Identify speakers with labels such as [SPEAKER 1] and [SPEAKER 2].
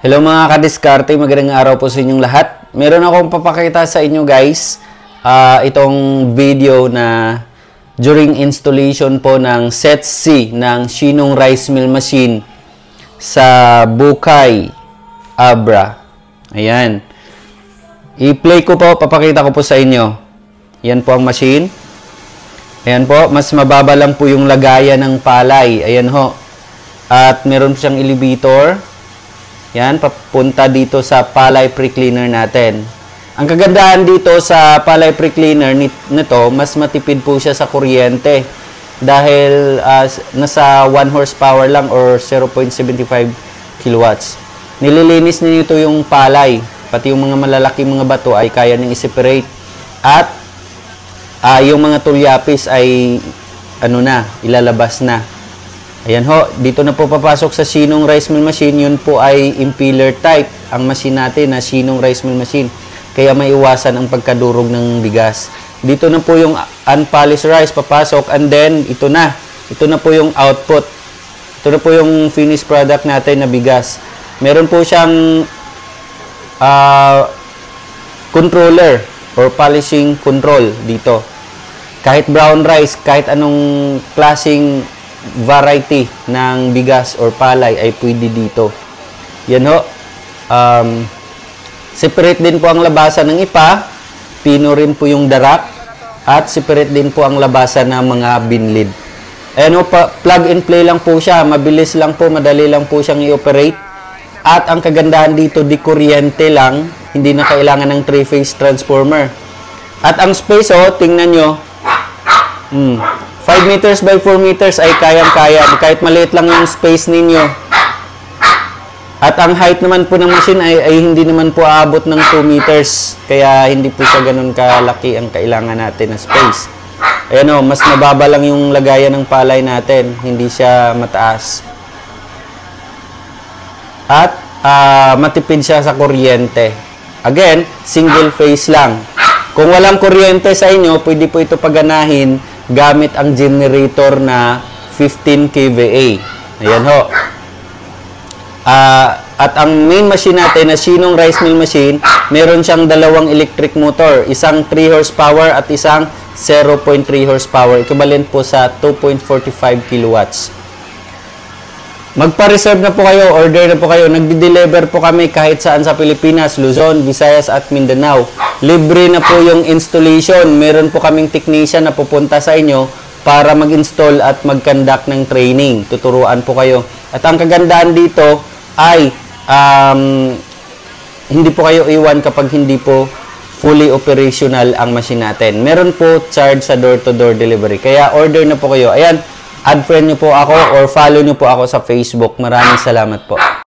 [SPEAKER 1] Hello mga kadiskarte, magandang araw po sa inyong lahat. Meron akong papakita sa inyo guys, itong video na during installation po ng set C ng Shinong Rice Mill Machine sa Bukay, Abra. Ayan. I-play ko po, papakita ko po sa inyo. Yan po ang machine. Ayan po, mas mababa lang po yung lagayan ng palay. Ayan ho. At meron siyang elevator. Yan, papunta dito sa palay pre-cleaner natin. Ang kagandahan dito sa palay pre-cleaner nito, mas matipid po siya sa kuryente. Dahil nasa 1 horsepower lang or 0.75 kilowatts. Nililinis nito yung palay. Pati yung mga malalaking mga bato ay kaya nang i-separate. At yung mga tulyapis ay ilalabas na. Ayan ho, dito na po papasok sa Shinong Rice Mill Machine. Yun po ay impeller type ang machine natin na Shinong Rice Mill Machine. Kaya may iwasan ang pagkadurog ng bigas. Dito na po yung unpolished rice papasok, and then ito na. Ito na po yung output. Ito na po yung finished product natin na bigas. Meron po siyang controller or polishing control dito. Kahit brown rice, kahit anong klaseng variety ng bigas or palay ay pwede dito. Yan ho. Separate din po ang labasan ng ipa. Pino rin po yung darak. At separate din po ang labasan ng mga binlid. Ayan ho, plug and play lang po siya. Mabilis lang po, madali lang po siyang i-operate. At ang kagandahan dito, di kuryente lang. Hindi na kailangan ng 3-phase transformer. At ang space ho, tingnan nyo. 5 meters by 4 meters ay kayang-kaya. Kahit maliit lang yung space ninyo. At ang height naman po ng machine ay hindi naman po aabot ng 2 meters. Kaya hindi po siya ganun kalaki ang kailangan natin na space. Ayan o, mas mababa lang yung lagayan ng palay natin. Hindi siya mataas. At matipid siya sa kuryente. Again, single phase lang. Kung walang kuryente sa inyo, pwede po ito paganahin gamit ang generator na 15 kVA. Ayan ho. At ang main machine natin na Shinong Rice Mill Machine, meron siyang dalawang electric motor. Isang 3 horsepower at isang 0.3 horsepower. Equivalent po sa 2.45 kilowatts. Magpa-reserve na po kayo, order na po kayo. Nagdi-deliver po kami kahit saan sa Pilipinas, Luzon, Visayas at Mindanao. Libre na po yung installation. Meron po kaming technician na pupunta sa inyo para mag-install at mag-conduct ng training. Tuturuan po kayo. At ang kagandahan dito ay hindi po kayo iwan kapag hindi po fully operational ang machine natin. Meron po charge sa door-to-door delivery. Kaya order na po kayo. Ayan, add friend nyo po ako or follow nyo po ako sa Facebook. Maraming salamat po.